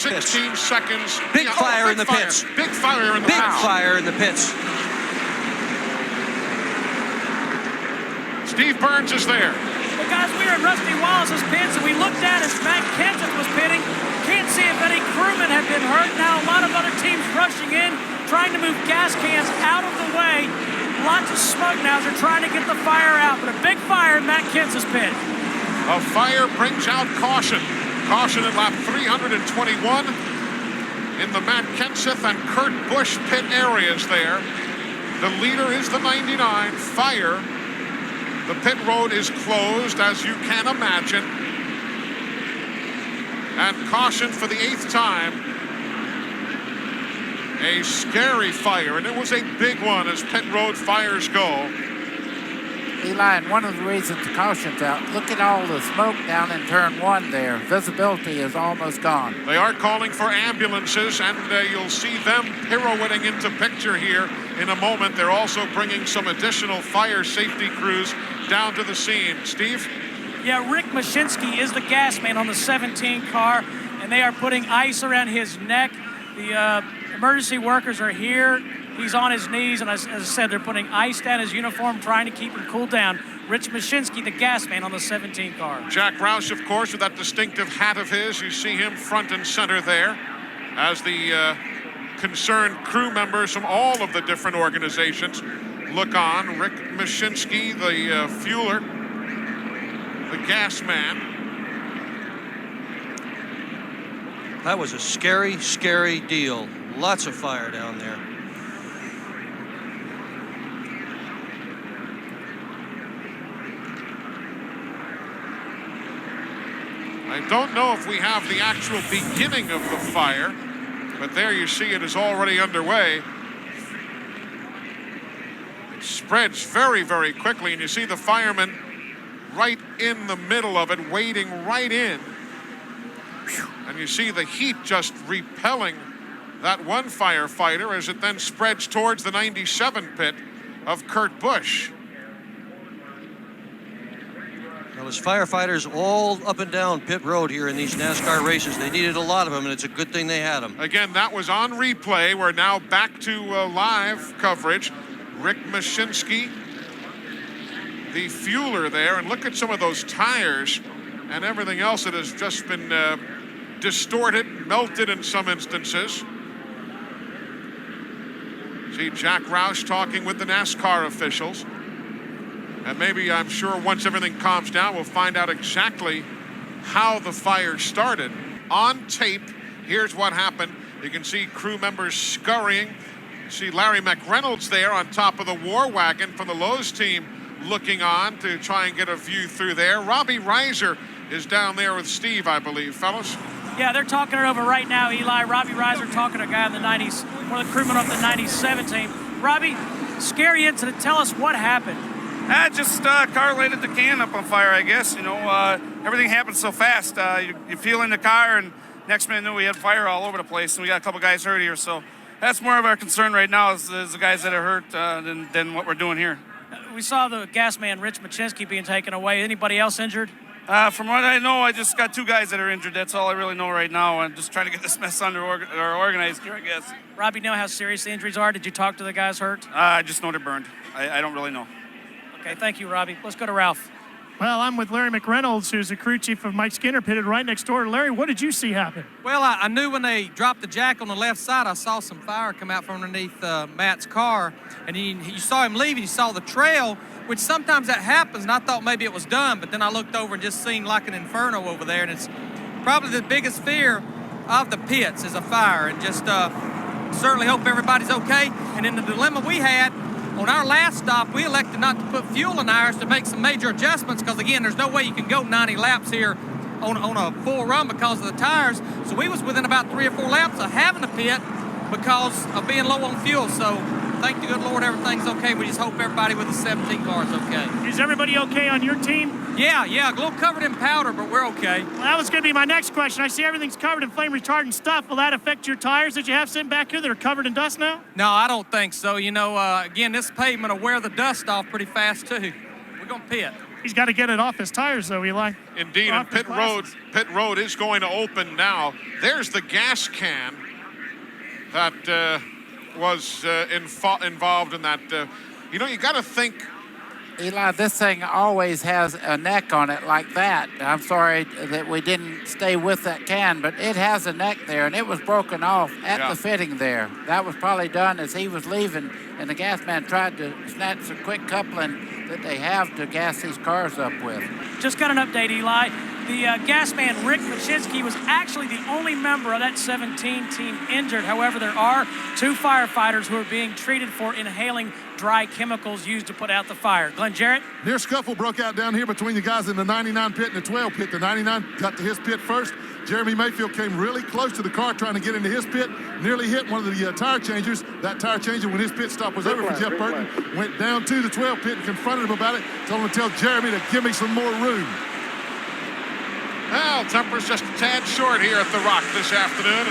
16 seconds. Big fire in the pits. Big fire in the pits. Big fire in the pits. Steve Burns is there. Well, guys, we were in Rusty Wallace's pits, and we looked at as Matt Kenseth was pitting. Can't see if any crewmen have been hurt. Now a lot of other teams rushing in, trying to move gas cans out of the way. Lots of smoke now as they're trying to get the fire out, but a big fire in Matt Kenseth's pit. A fire brings out caution. Caution at lap 321 in the Matt Kenseth and Kurt Busch pit areas there. The leader is the 99. Fire. The pit road is closed, as you can imagine. And caution for the 8th time. A scary fire, and it was a big one as pit road fires go. Eli, and one of the reasons the caution's out, look at all the smoke down in turn 1 there. Visibility is almost gone. They are calling for ambulances, and you'll see them pirouetting into picture here in a moment. They're also bringing some additional fire safety crews down to the scene. Steve? Yeah, Rick Mashinsky is the gas man on the 17 car, and they are putting ice around his neck. The emergency workers are here. He's on his knees, and as I said, they're putting ice down his uniform, trying to keep him cool down. Rich Mashinsky, the gas man on the 17 car. Jack Roush, of course, with that distinctive hat of his. You see him front and center there as the concerned crew members from all of the different organizations look on. Rick Mashinsky, the fueler, the gas man. That was a scary, scary deal. Lots of fire down there. I don't know if we have the actual beginning of the fire, but there you see it is already underway. It spreads very, very quickly, and you see the firemen right in the middle of it, wading right in. And you see the heat just repelling that one firefighter as it then spreads towards the 97 pit of Kurt Busch. Well, there's firefighters all up and down pit road here in these NASCAR races. They needed a lot of them, and it's a good thing they had them. Again, that was on replay. We're now back to live coverage. Rick Mashinsky, the fueler there, and look at some of those tires and everything else that has just been distorted, melted in some instances. See Jack Roush talking with the NASCAR officials. And maybe, I'm sure, once everything calms down, we'll find out exactly how the fire started. On tape, here's what happened. You can see crew members scurrying. You see Larry McReynolds there on top of the war wagon from the Lowe's team looking on to try and get a view through there. Robbie Reiser is down there with Steve, I believe, fellas. Yeah, they're talking it over right now, Eli. Robbie Reiser talking to a guy in the 90s, one of the crewmen off the 97 team. Robbie, scary incident. Tell us what happened. Just car lighted the can up on fire, I guess. You know, everything happened so fast. You feel in the car, and next minute knew we had fire all over the place, and we got a couple guys hurt here. So that's more of our concern right now is the guys that are hurt than what we're doing here. We saw the gas man, Rich Mashinsky, being taken away. Anybody else injured? From what I know, I just got 2 guys that are injured. That's all I really know right now. I'm just trying to get this mess organized here, I guess. Robbie, know how serious the injuries are? Did you talk to the guys hurt? I just know they're burned. I don't really know. Okay, thank you, Robbie. Let's go to Ralph. Well, I'm with Larry McReynolds, who's the crew chief of Mike Skinner, pitted right next door. Larry, what did you see happen? Well, I knew when they dropped the jack on the left side, I saw some fire come out from underneath Matt's car. And you saw him leave, and you saw the trail, which sometimes that happens, and I thought maybe it was done. But then I looked over and just seen like an inferno over there. And it's probably the biggest fear of the pits is a fire. And just certainly hope everybody's okay. And in the dilemma we had, on our last stop, we elected not to put fuel in ours to make some major adjustments because, again, there's no way you can go 90 laps here on a full run because of the tires. So we was within about 3 or 4 laps of having a pit because of being low on fuel. So thank the good Lord everything's okay. We just hope everybody with the 17 car is okay. Is everybody okay on your team? Yeah, a little covered in powder, but we're okay. Well, that was going to be my next question. I see everything's covered in flame retardant stuff. Will that affect your tires that you have sitting back here that are covered in dust now? No, I don't think so. You know, again, this pavement will wear the dust off pretty fast, too. We're going to pit. He's got to get it off his tires, though, Eli. Indeed, and Off his glasses. pit road is going to open now. There's the gas can that was involved in that. You know, you got to think. Eli, this thing always has a neck on it like that. I'm sorry that we didn't stay with that can, but it has a neck there, and it was broken off at the fitting there. That was probably done as he was leaving, and the gas man tried to snatch the quick coupling that they have to gas these cars up with. Just got an update, Eli. The gas man, Rick Machinsky, was actually the only member of that 17 team injured. However, there are 2 firefighters who are being treated for inhaling dry chemicals used to put out the fire. Glenn Jarrett? Near scuffle broke out down here between the guys in the 99 pit and the 12 pit. The 99 got to his pit first. Jeremy Mayfield came really close to the car trying to get into his pit, nearly hit one of the tire changers. That tire changer, when his pit stop was over for Jeff Burton, went down to the 12 pit and confronted him about it. Told him to tell Jeremy to give me some more room. Well, temper's just a tad short here at the Rock this afternoon.